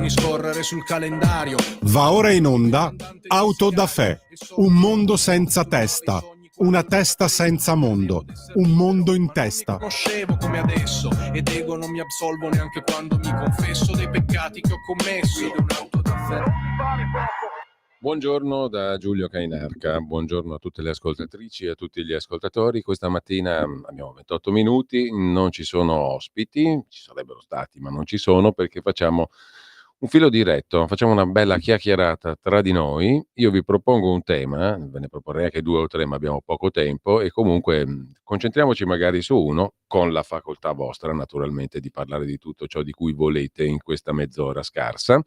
farmi scorrere sul calendario. Va ora in onda Auto da Fè, un mondo senza testa, una testa senza mondo, un mondo in testa. Conoscevo come adesso ed ego non mi absolvo neanche quando mi confesso dei peccati che ho commesso. Un'auto da Fè. Buongiorno da Giulio Cainarca, buongiorno a tutte le ascoltatrici e a tutti gli ascoltatori. Questa mattina abbiamo 28 minuti, non ci sono ospiti, ci sarebbero stati ma non ci sono perché facciamo un filo diretto, facciamo una bella chiacchierata tra di noi. Io vi propongo un tema, ve ne proporrei anche 2 o 3 ma abbiamo poco tempo e comunque concentriamoci magari su uno con la facoltà vostra naturalmente di parlare di tutto ciò di cui volete in questa mezz'ora scarsa.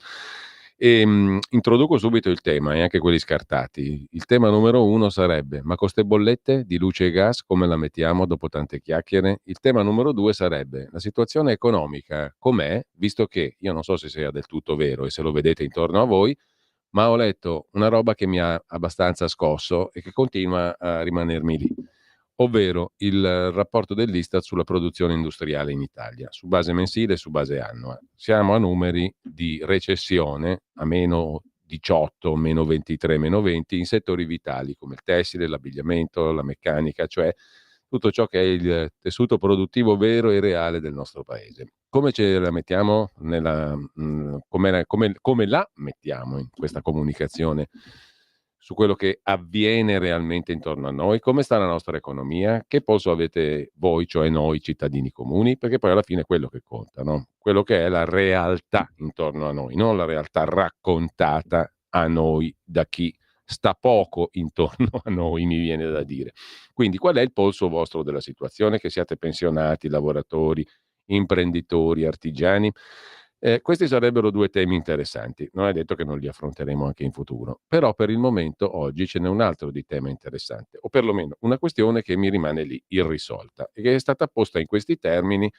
Introduco subito il tema e anche quelli scartati. Il tema numero 1 sarebbe: ma con ste bollette di luce e gas come la mettiamo dopo tante chiacchiere? Il tema numero 2 sarebbe: la situazione economica com'è, visto che io non so se sia del tutto vero e se lo vedete intorno a voi, ma ho letto una roba che mi ha abbastanza scosso e che continua a rimanermi lì, ovvero il rapporto dell'Istat sulla produzione industriale in Italia, su base mensile e su base annua. Siamo a numeri di recessione, a meno 18, meno 23, meno 20, in settori vitali come il tessile, l'abbigliamento, la meccanica, cioè tutto ciò che è il tessuto produttivo vero e reale del nostro paese. Come ce la mettiamo come la mettiamo in questa comunicazione su quello che avviene realmente intorno a noi? Come sta la nostra economia? Che polso avete voi, cioè noi cittadini comuni? Perché poi alla fine è quello che conta, no? Quello che è la realtà intorno a noi, non la realtà raccontata a noi da chi sta poco intorno a noi, mi viene da dire. Quindi qual è il polso vostro della situazione, che siate pensionati, lavoratori, imprenditori, artigiani? Questi sarebbero 2 temi interessanti. Non è detto che non li affronteremo anche in futuro, però per il momento oggi ce n'è un altro di tema interessante, o perlomeno una questione che mi rimane lì irrisolta e che è stata posta in questi termini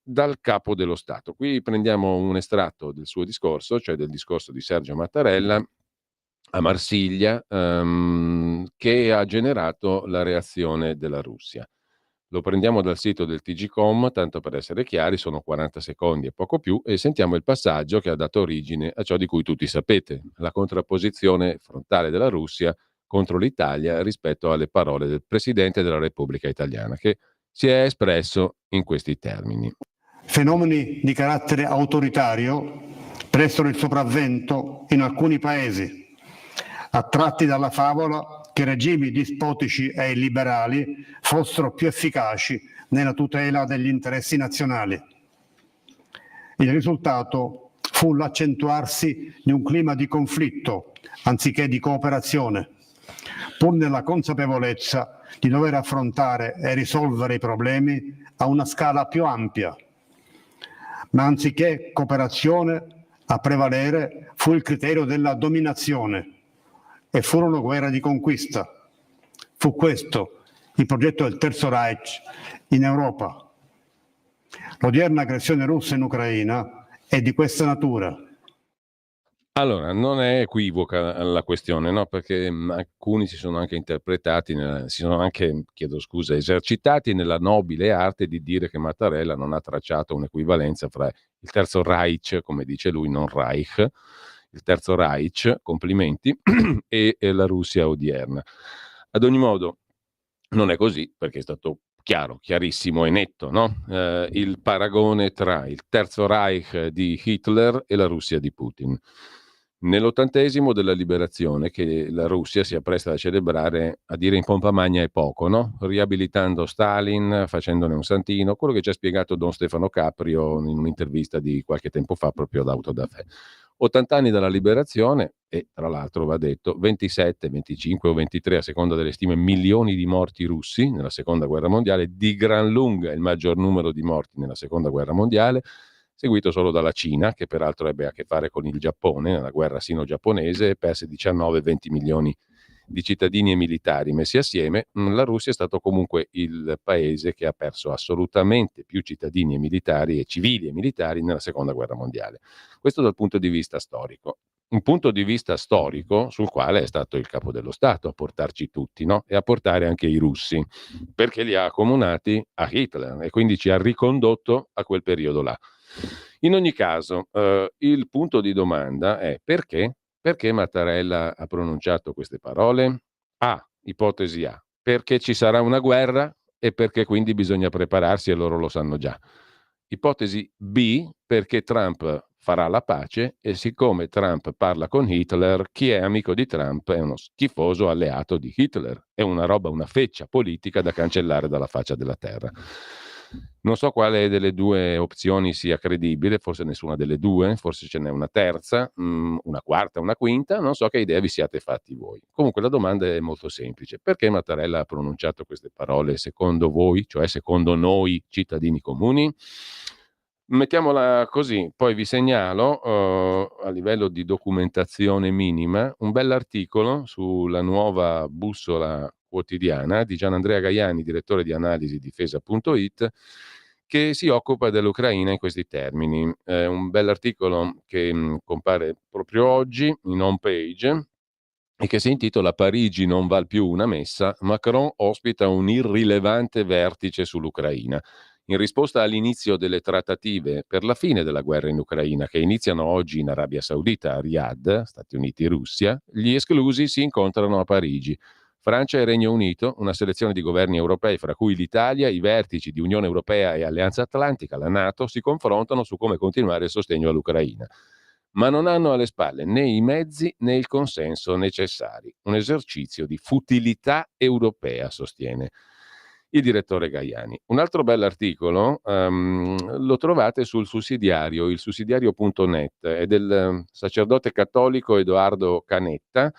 dal capo dello Stato. Qui prendiamo un estratto del suo discorso, cioè del discorso di Sergio Mattarella a Marsiglia, che ha generato la reazione della Russia. Lo prendiamo dal sito del TGCom, tanto per essere chiari, sono 40 secondi e poco più, e sentiamo il passaggio che ha dato origine a ciò di cui tutti sapete, la contrapposizione frontale della Russia contro l'Italia rispetto alle parole del Presidente della Repubblica Italiana, che si è espresso in questi termini. Fenomeni di carattere autoritario presero il sopravvento in alcuni paesi, attratti dalla favola che regimi dispotici e illiberali fossero più efficaci nella tutela degli interessi nazionali. Il risultato fu l'accentuarsi di un clima di conflitto anziché di cooperazione, pur nella consapevolezza di dover affrontare e risolvere i problemi a una scala più ampia. Ma anziché cooperazione, a prevalere fu il criterio della dominazione e furono guerre di conquista. Fu questo il progetto del Terzo Reich in Europa. L'odierna aggressione russa in Ucraina è di questa natura. Allora, non è equivoca la questione, no? Perché alcuni si sono anche interpretati, si sono anche, chiedo scusa, esercitati nella nobile arte di dire che Mattarella non ha tracciato un'equivalenza fra il Terzo Reich, come dice lui, non Reich, il Terzo Reich, complimenti, e la Russia odierna. Ad ogni modo, non è così, perché è stato chiaro, chiarissimo e netto, no? Il paragone tra il Terzo Reich di Hitler e la Russia di Putin. Nell'80° della liberazione, che la Russia si appresta a celebrare, a dire in pompa magna è poco, no? Riabilitando Stalin, facendone un santino, quello che ci ha spiegato Don Stefano Caprio in un'intervista di qualche tempo fa proprio ad Auto da Fè. 80 anni dalla liberazione e, tra l'altro, va detto, 27, 25 o 23, a seconda delle stime, milioni di morti russi nella Seconda Guerra Mondiale, di gran lunga il maggior numero di morti nella Seconda Guerra Mondiale, seguito solo dalla Cina, che peraltro ebbe a che fare con il Giappone nella guerra sino-giapponese e perse 19-20 milioni di cittadini e militari messi assieme. La Russia è stato comunque il paese che ha perso assolutamente più cittadini e militari e civili e militari nella Seconda Guerra Mondiale. Questo dal punto di vista storico. Un punto di vista storico sul quale è stato il capo dello Stato a portarci tutti, no? E a portare anche i russi, perché li ha accomunati a Hitler e quindi ci ha ricondotto a quel periodo là. In ogni caso, il punto di domanda è perché? Perché Mattarella ha pronunciato queste parole? A, ipotesi A, perché ci sarà una guerra e perché quindi bisogna prepararsi e loro lo sanno già. Ipotesi B, perché Trump farà la pace e siccome Trump parla con Hitler, chi è amico di Trump è uno schifoso alleato di Hitler. È una roba, una feccia politica da cancellare dalla faccia della terra. Non so quale delle due opzioni sia credibile, forse nessuna delle due, forse ce n'è una terza, una quarta, una quinta, non so che idea vi siate fatti voi. Comunque la domanda è molto semplice. Perché Mattarella ha pronunciato queste parole secondo voi, cioè secondo noi cittadini comuni? Mettiamola così, poi vi segnalo a livello di documentazione minima un bell'articolo sulla nuova bussola quotidiana di Gianandrea Gaiani, direttore di analisi difesa.it, che si occupa dell'Ucraina in questi termini. Un bell'articolo che compare proprio oggi in home page e che si intitola Parigi non val più una messa, Macron ospita un irrilevante vertice sull'Ucraina. In risposta all'inizio delle trattative per la fine della guerra in Ucraina, che iniziano oggi in Arabia Saudita, a Riyadh, Stati Uniti e Russia, gli esclusi si incontrano a Parigi. Francia e Regno Unito, una selezione di governi europei, fra cui l'Italia, i vertici di Unione Europea e Alleanza Atlantica, la NATO, si confrontano su come continuare il sostegno all'Ucraina. Ma non hanno alle spalle né i mezzi né il consenso necessari. Un esercizio di futilità europea, sostiene il direttore Gaiani. Un altro bell'articolo lo trovate sul sussidiario, il sussidiario.net, è del sacerdote cattolico Edoardo Canetta,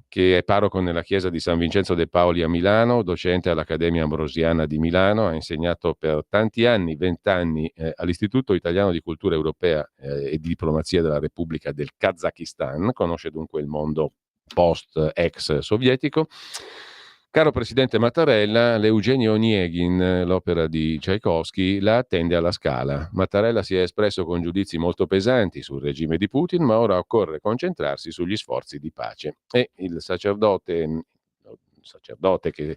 che è parroco nella chiesa di San Vincenzo de Paoli a Milano, docente all'Accademia Ambrosiana di Milano, ha insegnato per tanti anni, 20 anni, all'Istituto Italiano di Cultura Europea e di Diplomazia della Repubblica del Kazakistan, conosce dunque il mondo post-ex sovietico. Caro Presidente Mattarella, l'Eugenio Onegin, l'opera di Tchaikovsky, la attende alla Scala. Mattarella si è espresso con giudizi molto pesanti sul regime di Putin, ma ora occorre concentrarsi sugli sforzi di pace. E il sacerdote che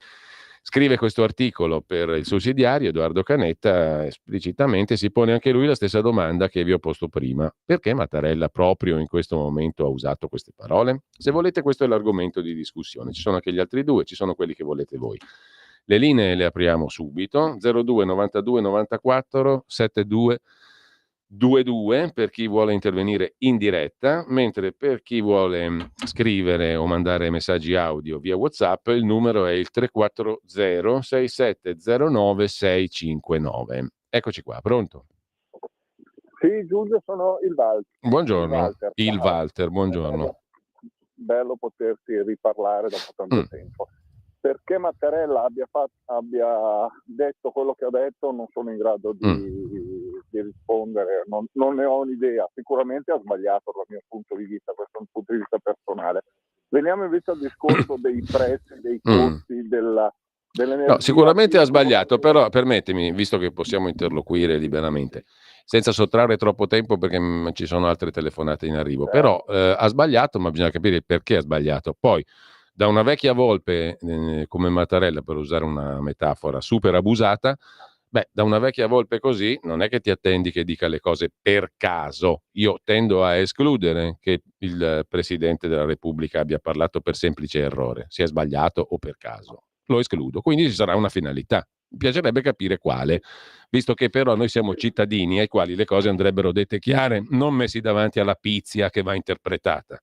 scrive questo articolo per il sussidiario, Edoardo Canetta, esplicitamente si pone anche lui la stessa domanda che vi ho posto prima. Perché Mattarella proprio in questo momento ha usato queste parole? Se volete, questo è l'argomento di discussione. Ci sono anche gli altri due, ci sono quelli che volete voi. Le linee le apriamo subito, 02 92 94 72 22 per chi vuole intervenire in diretta, mentre per chi vuole scrivere o mandare messaggi audio via WhatsApp il numero è il 340 6709 659. Eccoci qua, pronto? Sì, Giulio, sono il Walter. Buongiorno, il Walter, buongiorno. Bello poterti riparlare dopo tanto tempo. Perché Mattarella abbia detto quello che ha detto non sono in grado di rispondere, non ne ho un'idea. Sicuramente ha sbagliato dal mio punto di vista, questo è un punto di vista personale. Veniamo invece al discorso dei prezzi, dei costi, dell'energia. No, sicuramente ha sbagliato, però permettimi, visto che possiamo interloquire liberamente, senza sottrarre troppo tempo perché ci sono altre telefonate in arrivo, però ha sbagliato, ma bisogna capire il perché ha sbagliato. Poi, da una vecchia volpe come Mattarella, per usare una metafora super abusata, da una vecchia volpe così non è che ti attendi che dica le cose per caso. Io tendo a escludere che il Presidente della Repubblica abbia parlato per semplice errore, sia sbagliato o per caso. Lo escludo, quindi ci sarà una finalità. Mi piacerebbe capire quale, visto che però noi siamo cittadini ai quali le cose andrebbero dette chiare, non messi davanti alla pizia che va interpretata.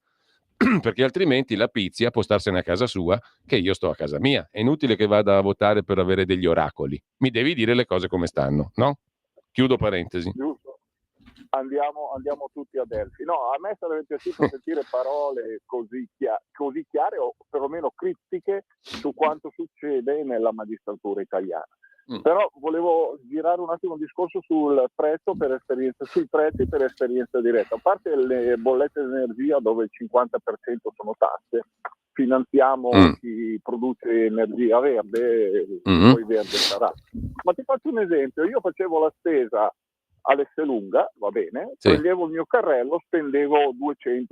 Perché altrimenti la pizia può starsene a casa sua che io sto a casa mia. È inutile che vada a votare per avere degli oracoli. Mi devi dire le cose come stanno, no? Chiudo parentesi. Giusto. Andiamo tutti a Delphi. No, a me sarebbe piaciuto sentire parole così chiare o perlomeno critiche su quanto succede nella magistratura italiana. Però volevo girare un attimo il discorso sul prezzo per esperienza, sui prezzi per esperienza diretta. A parte le bollette di energia dove il 50% sono tasse, finanziamo chi produce energia verde, poi verde sarà. Ma ti faccio un esempio, io facevo la spesa all'Esselunga, va bene, prendevo il mio carrello, spendevo 200-250.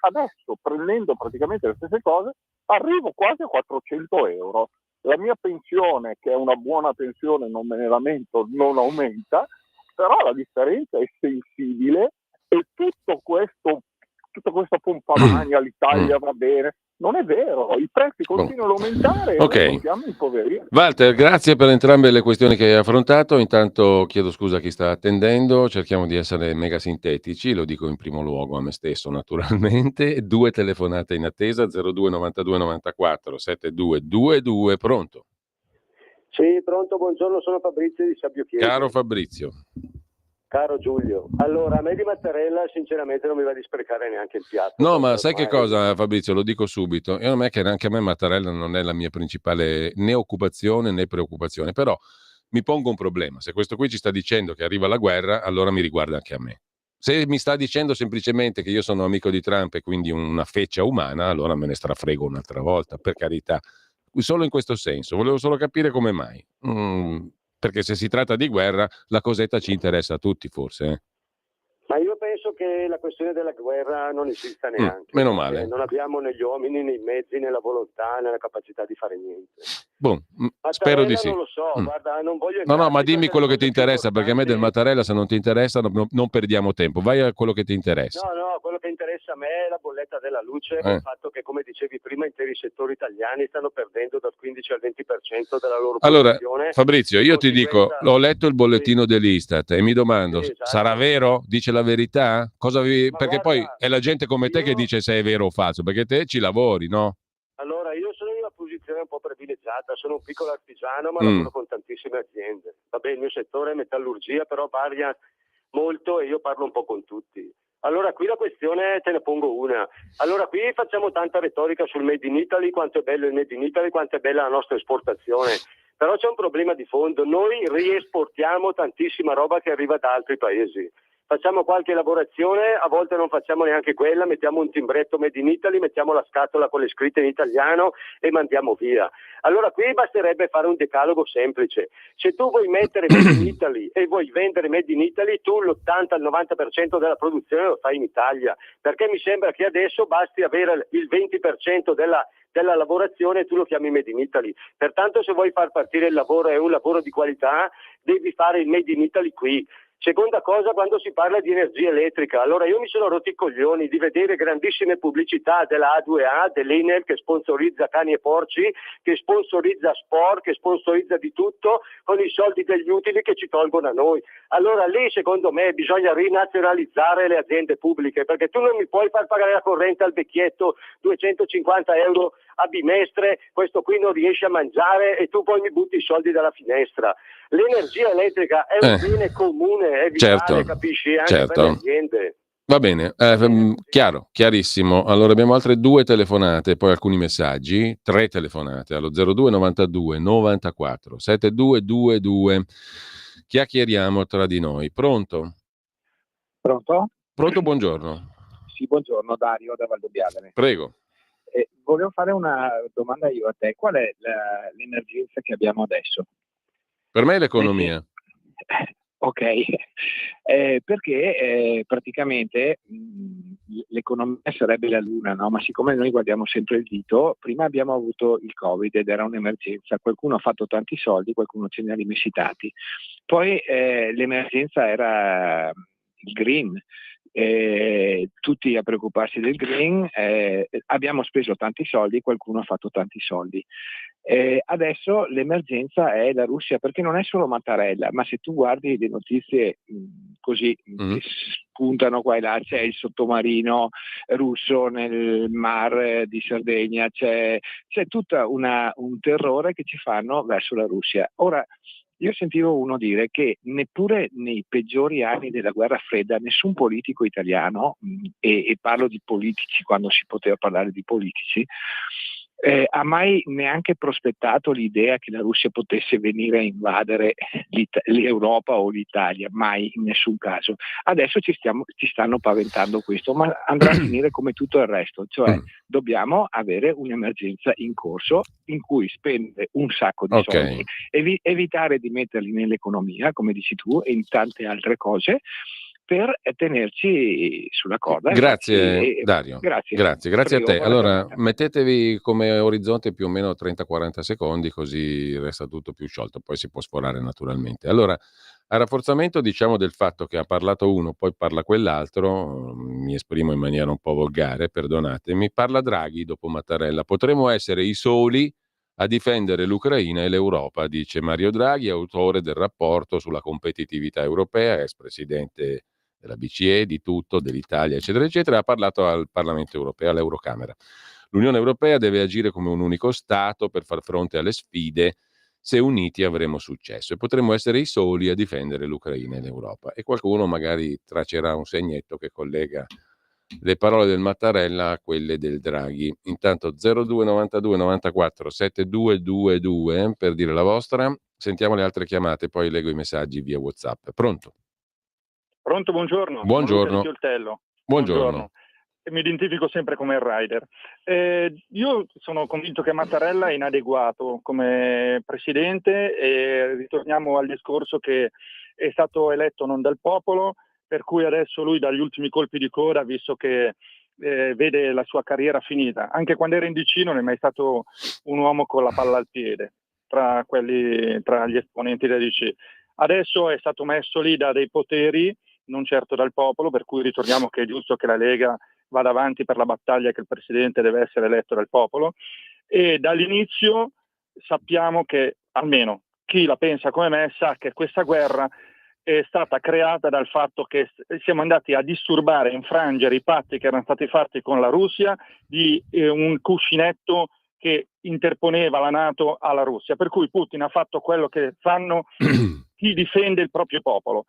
Adesso, prendendo praticamente le stesse cose, arrivo quasi a 400 euro. La mia pensione, che è una buona pensione, non me ne lamento, non aumenta, però la differenza è sensibile e tutto questo pompamania, l'Italia va bene, non è vero, i prezzi continuano ad aumentare e Ok. noi continuiamo a impoverire. Walter, grazie per entrambe le questioni che hai affrontato. Intanto chiedo scusa a chi sta attendendo, cerchiamo di essere mega sintetici, lo dico in primo luogo a me stesso naturalmente. 2 telefonate in attesa, 02 92 94 7222, pronto? Sì, pronto, buongiorno, sono Fabrizio di Sabbio Chiesa. Caro Fabrizio. Caro Giulio, allora a me di Mattarella sinceramente non mi va di sprecare neanche il piatto. No, ma perché sai che ormai- cosa, Fabrizio? Lo dico subito. Io non è che anche a me Mattarella non è la mia principale né occupazione né preoccupazione, però mi pongo un problema. Se questo qui ci sta dicendo che arriva la guerra, allora mi riguarda anche a me. Se mi sta dicendo semplicemente che io sono amico di Trump e quindi una feccia umana, allora me ne strafrego un'altra volta, per carità. Solo in questo senso. Volevo solo capire come mai. Perché se si tratta di guerra, la cosetta ci interessa a tutti, forse. Ma io penso che la questione della guerra non esista neanche. Meno perché male. Non abbiamo né gli uomini, né i mezzi, né la volontà, né la capacità di fare niente. Boh, Mattarella spero di sì. non lo so, guarda, non voglio No, ma entrarci dimmi perché quello le che ti cose più interessa, perché a me del importanti- Mattarella, se non ti interessa, non perdiamo tempo. Vai a quello che ti interessa. No, quello che interessa a me è la bolletta della luce e il fatto che, come dicevi prima, interi settori italiani stanno perdendo dal 15 al 20% della loro Allora, produzione. Fabrizio, io ti dico, conseguenza- ho letto il bollettino dell'Istat e mi domando, Sì, esatto. sarà vero? Dice la verità? Ma Perché guarda, poi è la gente come te che dice se è vero o falso, perché te ci lavori, no? Allora, io sono in una posizione un po' privilegiata, sono un piccolo artigiano, ma lavoro con tantissime aziende. Vabbè, il mio settore è metallurgia, però varia molto e io parlo un po' con tutti. Allora, qui la questione te ne pongo una. Allora, qui facciamo tanta retorica sul Made in Italy, quanto è bello il Made in Italy, quanto è bella la nostra esportazione. Però c'è un problema di fondo, noi riesportiamo tantissima roba che arriva da altri paesi. Facciamo qualche lavorazione, a volte non facciamo neanche quella, mettiamo un timbretto Made in Italy, mettiamo la scatola con le scritte in italiano e mandiamo via. Allora qui basterebbe fare un decalogo semplice. Se tu vuoi mettere Made in Italy e vuoi vendere Made in Italy, tu l'80-90% della produzione lo fai in Italia, perché mi sembra che adesso basti avere il 20% della lavorazione e tu lo chiami Made in Italy. Pertanto se vuoi far partire il lavoro e un lavoro di qualità, devi fare il Made in Italy qui. Seconda cosa, quando si parla di energia elettrica, allora io mi sono rotto i coglioni di vedere grandissime pubblicità della A2A, dell'Enel che sponsorizza cani e porci, che sponsorizza sport, che sponsorizza di tutto con i soldi degli utili che ci tolgono a noi. Allora lì secondo me bisogna rinazionalizzare le aziende pubbliche, perché tu non mi puoi far pagare la corrente al vecchietto 250 euro a bimestre, questo qui non riesce a mangiare e tu poi mi butti i soldi dalla finestra. L'energia elettrica è un bene comune, è vitale, Certo, capisci? Anche certo. per le aziende. Va bene, chiaro, chiarissimo. Allora abbiamo altre 2 telefonate, poi alcuni messaggi, 3 telefonate allo 02 92 94 7222. Chiacchieriamo tra di noi. Pronto? Pronto? Pronto, buongiorno. Sì, buongiorno, Dario da Valdobbiadene. Prego. Volevo fare una domanda io a te. Qual è l'emergenza che abbiamo adesso? Per me è l'economia. Ok, perché praticamente l'economia sarebbe la luna, no? Ma siccome noi guardiamo sempre il dito, prima abbiamo avuto il Covid ed era un'emergenza, qualcuno ha fatto tanti soldi, qualcuno ce ne ha rimessi tanti. Poi l'emergenza era il green. Tutti a preoccuparsi del green, abbiamo speso tanti soldi, qualcuno ha fatto tanti soldi. Adesso l'emergenza è la Russia, perché non è solo Mattarella, ma se tu guardi le notizie così che spuntano qua e là, c'è il sottomarino russo nel mar di Sardegna, c'è tutta un terrore che ci fanno verso la Russia. Ora, io sentivo uno dire che neppure nei peggiori anni della guerra fredda nessun politico italiano, e parlo di politici quando si poteva parlare di politici, ha mai neanche prospettato l'idea che la Russia potesse venire a invadere l'Europa o l'Italia, mai, in nessun caso. Adesso ci stanno paventando questo, ma andrà a finire come tutto il resto, cioè dobbiamo avere un'emergenza in corso in cui spendere un sacco di soldi, evitare di metterli nell'economia, come dici tu, e in tante altre cose, per tenerci sulla corda. Grazie Dario, grazie a te. Allora mettetevi come orizzonte più o meno 30-40 secondi, così resta tutto più sciolto, poi si può sforare naturalmente. Allora, a rafforzamento diciamo del fatto che ha parlato uno, poi parla quell'altro, mi esprimo in maniera un po' volgare, perdonatemi, parla Draghi dopo Mattarella, potremmo essere i soli a difendere l'Ucraina e l'Europa, dice Mario Draghi, autore del rapporto sulla competitività europea, ex presidente della BCE, di tutto, dell'Italia, eccetera, eccetera, ha parlato al Parlamento europeo, all'Eurocamera. L'Unione Europea deve agire come un unico Stato per far fronte alle sfide. Se uniti avremo successo e potremmo essere i soli a difendere l'Ucraina e l'Europa. E qualcuno magari traccerà un segnetto che collega le parole del Mattarella a quelle del Draghi. Intanto 0292 94 7222 per dire la vostra. Sentiamo le altre chiamate, poi leggo i messaggi via WhatsApp. Pronto? Pronto, buongiorno. Buongiorno. Buongiorno. Mi identifico sempre come il rider. Io sono convinto che Mattarella è inadeguato come presidente e ritorniamo al discorso che è stato eletto non dal popolo, per cui adesso lui dagli ultimi colpi di coda, visto che vede la sua carriera finita. Anche quando era in DC non è mai stato un uomo con la palla al piede tra gli esponenti del DC. Adesso è stato messo lì da dei poteri, non certo dal popolo, per cui ritorniamo che è giusto che la Lega vada avanti per la battaglia che il presidente deve essere eletto dal popolo, e dall'inizio sappiamo che, almeno chi la pensa come me, sa che questa guerra è stata creata dal fatto che siamo andati a disturbare, infrangere i patti che erano stati fatti con la Russia di un cuscinetto che interponeva la NATO alla Russia, per cui Putin ha fatto quello che fanno chi difende il proprio popolo.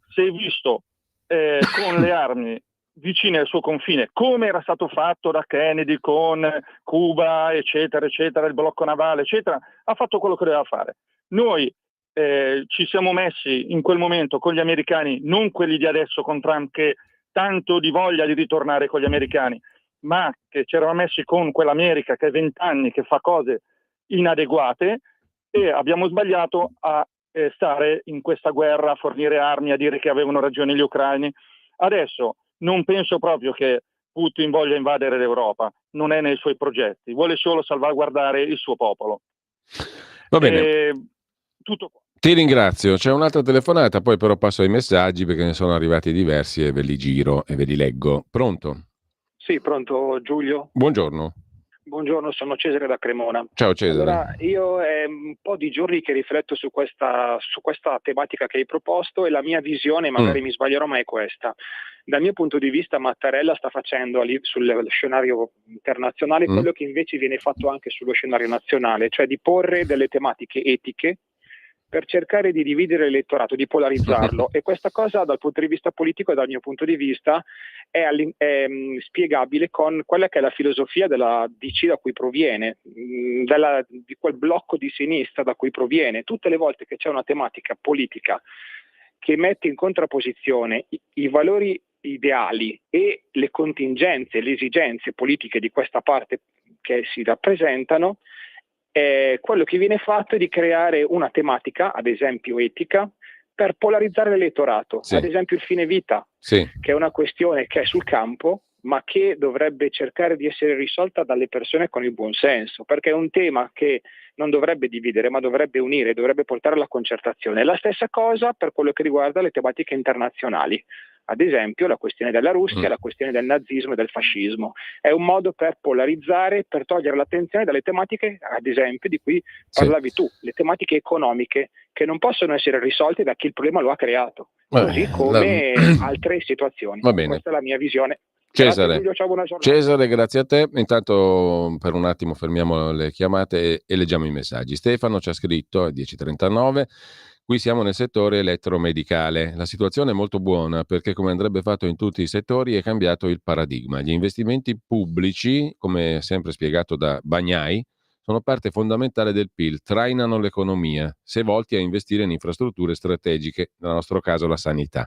Si è visto con le armi vicine al suo confine, come era stato fatto da Kennedy con Cuba, eccetera, eccetera, il blocco navale, eccetera, ha fatto quello che doveva fare. Noi ci siamo messi in quel momento con gli americani, non quelli di adesso con Trump che tanto di voglia di ritornare con gli americani, ma che ci eravamo messi con quell'America che è 20 anni che fa cose inadeguate, e abbiamo sbagliato a stare in questa guerra, a fornire armi, a dire che avevano ragione gli ucraini. Adesso non penso proprio che Putin voglia invadere l'Europa, non è nei suoi progetti, vuole solo salvaguardare il suo popolo. Va bene. Tutto qua. Ti ringrazio, c'è un'altra telefonata, poi però passo ai messaggi perché ne sono arrivati diversi e ve li giro e ve li leggo. Pronto? Sì, pronto Giulio. Buongiorno. Buongiorno, sono Cesare da Cremona. Ciao Cesare. Allora, io è un po' di giorni che rifletto su questa tematica che hai proposto, e la mia visione, magari mi sbaglierò, ma è questa. Dal mio punto di vista Mattarella sta facendo sullo scenario internazionale quello che invece viene fatto anche sullo scenario nazionale, cioè di porre delle tematiche etiche per cercare di dividere l'elettorato, di polarizzarlo, e questa cosa dal punto di vista politico e dal mio punto di vista è spiegabile con quella che è la filosofia della DC da cui proviene, di quel blocco di sinistra da cui proviene. Tutte le volte che c'è una tematica politica che mette in contrapposizione i valori ideali e le contingenze, le esigenze politiche di questa parte che si rappresentano, quello che viene fatto è di creare una tematica, ad esempio etica, per polarizzare l'elettorato. Sì. Ad esempio il fine vita, che è una questione che è sul campo, ma che dovrebbe cercare di essere risolta dalle persone con il buon senso, perché è un tema che non dovrebbe dividere, ma dovrebbe unire, dovrebbe portare alla concertazione. La stessa cosa per quello che riguarda le tematiche internazionali. Ad esempio la questione della Russia, la questione del nazismo e del fascismo. È un modo per polarizzare, per togliere l'attenzione dalle tematiche, ad esempio, di cui parlavi tu, le tematiche economiche, che non possono essere risolte da chi il problema lo ha creato, così come altre situazioni. Va bene. Questa è la mia visione. Cesare, grazie, ciao, buona giornata. Cesare, grazie a te. Intanto per un attimo fermiamo le chiamate e leggiamo i messaggi. Stefano ci ha scritto a 10:39. Qui siamo nel settore elettromedicale. La situazione è molto buona perché, come andrebbe fatto in tutti i settori, è cambiato il paradigma. Gli investimenti pubblici, come sempre spiegato da Bagnai, sono parte fondamentale del PIL, trainano l'economia, se volti a investire in infrastrutture strategiche, nel nostro caso la sanità,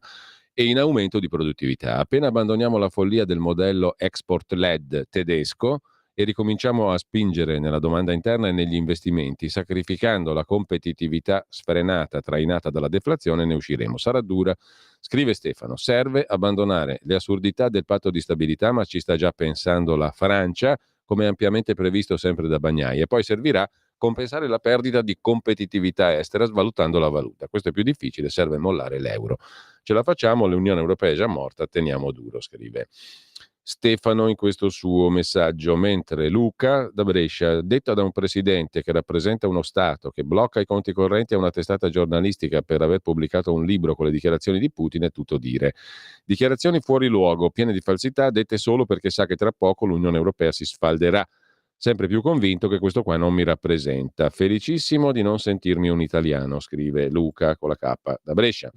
e in aumento di produttività. Appena abbandoniamo la follia del modello export-led tedesco e ricominciamo a spingere nella domanda interna e negli investimenti, sacrificando la competitività sfrenata trainata dalla deflazione, ne usciremo. Sarà dura, scrive Stefano. Serve abbandonare le assurdità del patto di stabilità, ma ci sta già pensando la Francia, come ampiamente previsto sempre da Bagnai, e poi servirà compensare la perdita di competitività estera svalutando la valuta. Questo è più difficile, serve mollare l'euro. Ce la facciamo, l'Unione Europea è già morta, teniamo duro, scrive Stefano in questo suo messaggio, mentre Luca da Brescia, detta da un presidente che rappresenta uno Stato che blocca i conti correnti a una testata giornalistica per aver pubblicato un libro con le dichiarazioni di Putin, è tutto dire. Dichiarazioni fuori luogo, piene di falsità, dette solo perché sa che tra poco l'Unione Europea si sfalderà. Sempre più convinto che questo qua non mi rappresenta. Felicissimo di non sentirmi un italiano, scrive Luca con la K da Brescia.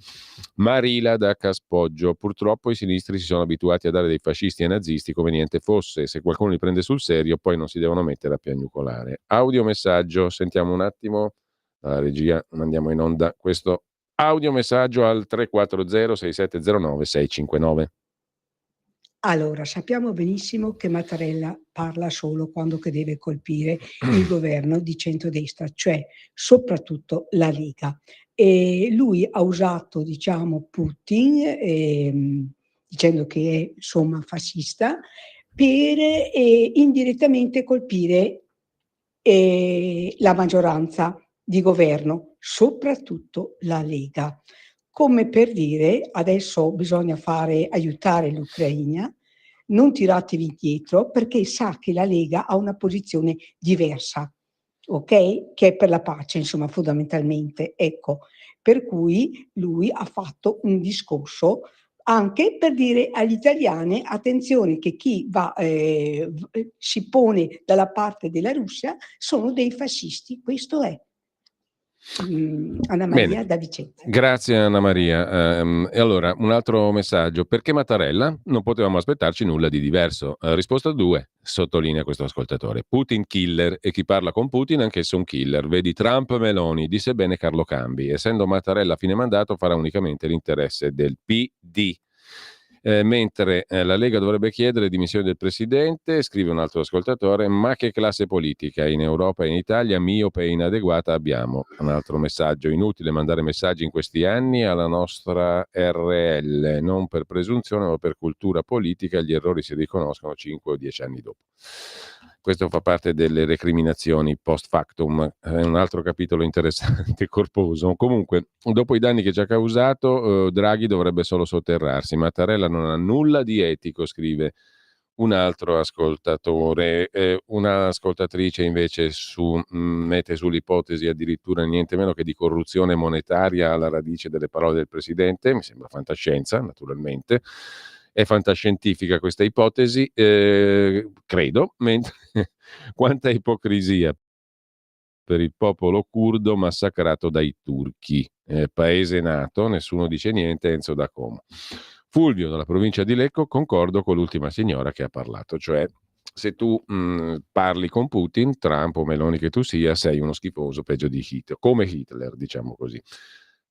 Marila da Caspoggio. Purtroppo i sinistri si sono abituati a dare dei fascisti e nazisti come niente fosse. Se qualcuno li prende sul serio, poi non si devono mettere a piagnucolare. Audiomessaggio, sentiamo un attimo. La regia, mandiamo in onda questo audiomessaggio al 340 6709 659. Allora, sappiamo benissimo che Mattarella parla solo quando che deve colpire il governo di centrodestra, cioè soprattutto la Lega. E lui ha usato, diciamo, Putin, dicendo che è, insomma, fascista, per indirettamente colpire la maggioranza di governo, soprattutto la Lega. Come per dire, adesso bisogna aiutare l'Ucraina, non tiratevi indietro, perché sa che la Lega ha una posizione diversa, ok? Che è per la pace, insomma, fondamentalmente. Ecco, per cui lui ha fatto un discorso anche per dire agli italiani, attenzione che chi si pone dalla parte della Russia sono dei fascisti, questo è. Anna Maria. Bene. Da Vicenza. Grazie Anna Maria. E allora un altro messaggio: perché Mattarella? Non potevamo aspettarci nulla di diverso. Risposta 2, sottolinea questo ascoltatore: Putin killer, e chi parla con Putin anch'esso un killer. Vedi Trump, Meloni, disse bene Carlo Cambi. Essendo Mattarella a fine mandato farà unicamente l'interesse del PD. Mentre la Lega dovrebbe chiedere dimissioni del presidente, scrive un altro ascoltatore: ma che classe politica in Europa e in Italia miope e inadeguata abbiamo. Un altro messaggio: inutile mandare messaggi in questi anni alla nostra RL, non per presunzione ma per cultura politica, gli errori si riconoscono 5 o 10 anni dopo. Questo fa parte delle recriminazioni post factum, è un altro capitolo interessante, corposo. Comunque, dopo i danni che ci ha causato, Draghi dovrebbe solo sotterrarsi. Mattarella non ha nulla di etico, scrive un altro ascoltatore. Una ascoltatrice invece mette sull'ipotesi addirittura niente meno che di corruzione monetaria alla radice delle parole del Presidente. Mi sembra fantascienza, naturalmente. È fantascientifica questa ipotesi, credo, mentre quanta ipocrisia per il popolo curdo massacrato dai turchi. Paese nato, nessuno dice niente, Enzo da Como. Fulvio, dalla provincia di Lecco, concordo con l'ultima signora che ha parlato, cioè se tu parli con Putin, Trump o Meloni che tu sia, sei uno schifoso peggio di Hitler, come Hitler, diciamo così.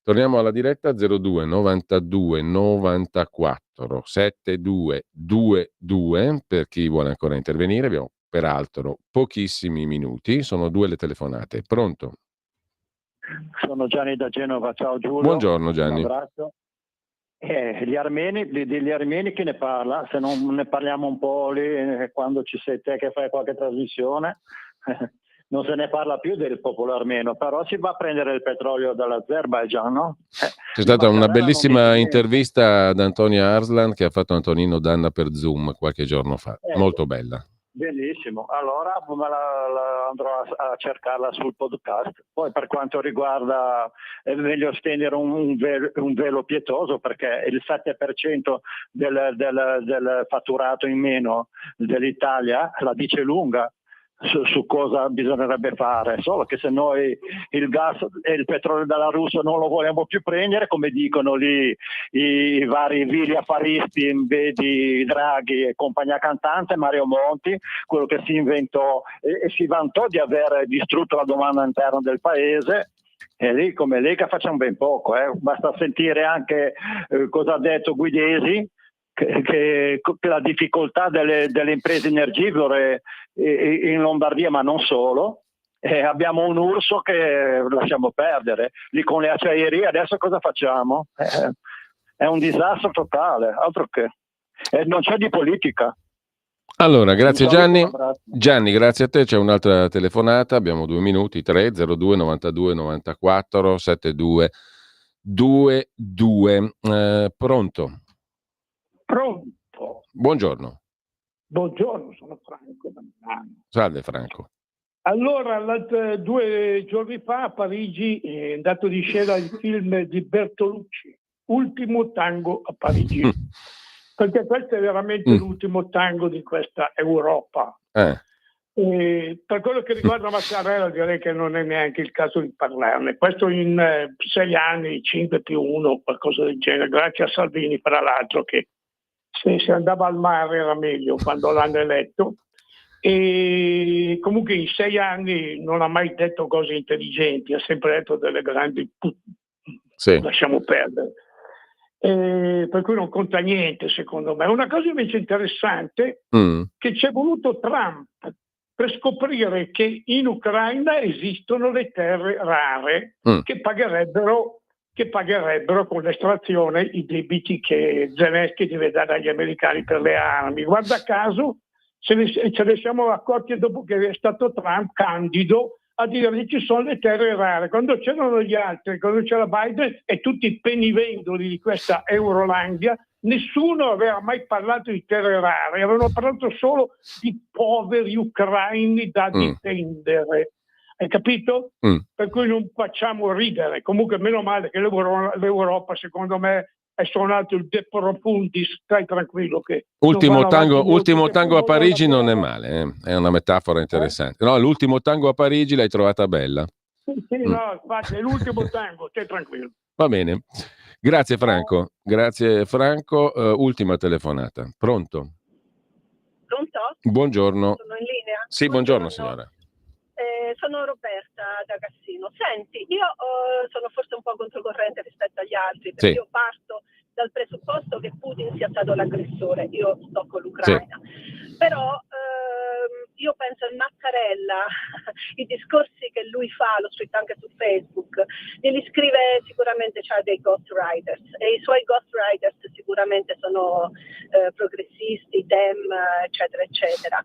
Torniamo alla diretta 02 92 94 7222 per chi vuole ancora intervenire. Abbiamo peraltro pochissimi minuti, sono 2 le telefonate. Pronto? Sono Gianni da Genova, ciao Giulio. Buongiorno Gianni. Un abbraccio. Degli armeni chi ne parla? Se non ne parliamo un po' lì quando ci sei te che fai qualche trasmissione. Non se ne parla più del popolo armeno, però si va a prendere il petrolio dall'Azerbaigian, no? C'è stata una bellissima intervista ad Antonia Arslan che ha fatto Antonino Danna per Zoom qualche giorno fa, molto bella. Benissimo, allora andrò a cercarla sul podcast. Poi per quanto riguarda, è meglio stendere un velo pietoso, perché il 7% del fatturato in meno dell'Italia la dice lunga su cosa bisognerebbe fare, solo che se noi il gas e il petrolio dalla Russia non lo vogliamo più prendere, come dicono lì i vari vili affaristi, vedi Draghi e compagnia cantante, Mario Monti, quello che si inventò e si vantò di aver distrutto la domanda interna del paese. E lì come Lega facciamo ben poco, basta sentire anche cosa ha detto Guidesi, la difficoltà delle imprese energivore in Lombardia, ma non solo. Abbiamo un urso che lasciamo perdere. Lì con le acciaierie adesso cosa facciamo? È un disastro totale, altro che. Non c'è di politica. Allora, grazie Gianni. Un abbraccio. Gianni, grazie a te. C'è un'altra telefonata, abbiamo 2 minuti, 302 92 94 72 22. Pronto? Pronto? Buongiorno. Buongiorno, sono Franco da Milano. Salve Franco. Allora, 2 giorni fa a Parigi è andato di scena il film di Bertolucci, Ultimo tango a Parigi, perché questo è veramente l'ultimo tango di questa Europa. E per quello che riguarda Mattarella direi che non è neanche il caso di parlarne. Questo in 6 anni, 5+1, qualcosa del genere, grazie a Salvini fra l'altro, che se andava al mare era meglio quando l'hanno eletto. E comunque in 6 anni non ha mai detto cose intelligenti, ha sempre detto delle grandi lasciamo perdere. Per cui non conta niente secondo me. Una cosa invece interessante che c'è voluto Trump per scoprire che in Ucraina esistono le terre rare che pagherebbero con l'estrazione i debiti che Zelensky deve dare agli americani per le armi. Guarda caso ce ne siamo accorti dopo che è stato Trump candido a dire che ci sono le terre rare. Quando c'erano gli altri, quando c'era Biden e tutti i penivendoli di questa Eurolandia, nessuno aveva mai parlato di terre rare, avevano parlato solo di poveri ucraini da difendere. Hai capito? Per cui non facciamo ridere. Comunque meno male che l'Europa secondo me è suonato il De Profundis, stai tranquillo che ultimo tango a Parigi non è male, è una metafora interessante. No, l'ultimo tango a Parigi l'hai trovata bella. Sì, no, infatti è l'ultimo tango, stai tranquillo. Va bene. Grazie Franco. Grazie Franco. Ultima telefonata. Pronto? Pronto? Buongiorno. Sono in linea? Sì, buongiorno signora. Sono Roberta da Cassino. Senti, io sono forse un po' controcorrente rispetto agli altri, perché io parto dal presupposto che Putin sia stato l'aggressore, io sto con l'Ucraina. Però io penso a Mattarella, i discorsi che lui fa, l'ho scritto anche su Facebook, glieli scrive sicuramente, c'ha dei ghostwriters, e i suoi ghostwriters sicuramente sono progressisti, dem, eccetera, eccetera.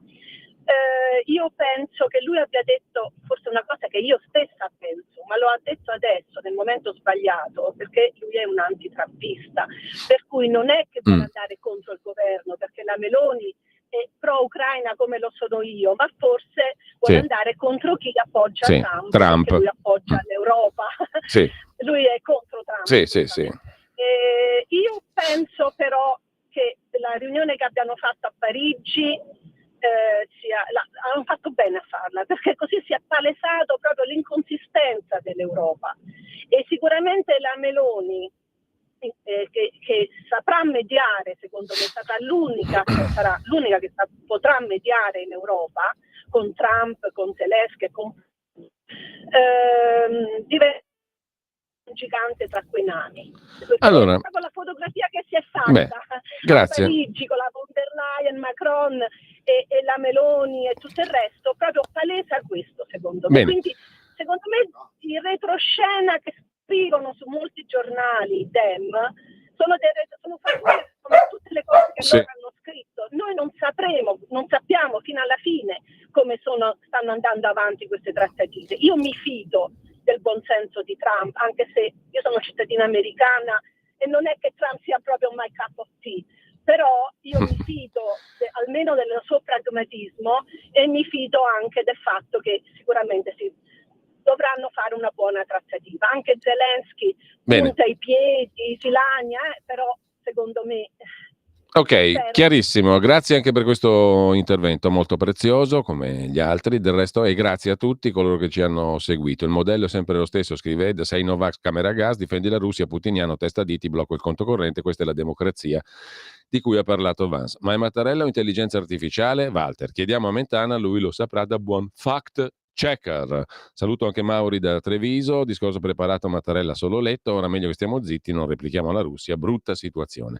Io penso che lui abbia detto forse una cosa che io stessa penso, ma lo ha detto adesso nel momento sbagliato, perché lui è un antitrampista, per cui non è che vuole andare contro il governo, perché la Meloni è pro-Ucraina come lo sono io, ma forse vuole andare contro chi appoggia Trump. Perché lui appoggia l'Europa. Lui è contro Trump. Io penso però che la riunione che abbiano fatto a Parigi hanno fatto bene a farla, perché così si è palesato proprio l'inconsistenza dell'Europa, e sicuramente la Meloni che saprà mediare, secondo me sarà l'unica che potrà mediare in Europa con Trump, con Zelensky, diventa un gigante tra quei nani. Allora, proprio la fotografia che si è fatta a Parigi con la von der Leyen, Macron e la Meloni e tutto il resto, proprio palesa questo secondo me. Quindi secondo me il retroscena che scrivono su molti giornali Dem sono fatte come tutte le cose che loro hanno scritto. Noi non sappiamo fino alla fine come stanno andando avanti queste trattative. Io mi fido del buonsenso di Trump, anche se io sono cittadina americana e non è che Trump sia proprio my cup of tea, però io mi fido almeno del suo pragmatismo, e mi fido anche del fatto che sicuramente dovranno fare una buona trattativa. Anche Zelensky punta i piedi, si lagna, però secondo me... Ok, chiarissimo, grazie anche per questo intervento molto prezioso come gli altri del resto, e grazie a tutti coloro che ci hanno seguito. Il modello è sempre lo stesso, scrive Ed, sei Novax, camera a gas, difendi la Russia, putiniano, testa di ti, blocco il conto corrente, questa è la democrazia di cui ha parlato Vance. Ma è Mattarella o intelligenza artificiale? Walter, chiediamo a Mentana, lui lo saprà da buon fact Checker. Saluto anche Mauri da Treviso, discorso preparato, Mattarella solo letto, ora meglio che stiamo zitti, non replichiamo la Russia, brutta situazione.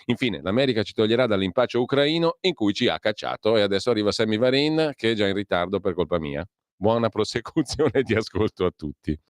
Infine, l'America ci toglierà dall'impaccio ucraino in cui ci ha cacciato e adesso arriva Sammy Varin che è già in ritardo per colpa mia. Buona prosecuzione di ascolto a tutti.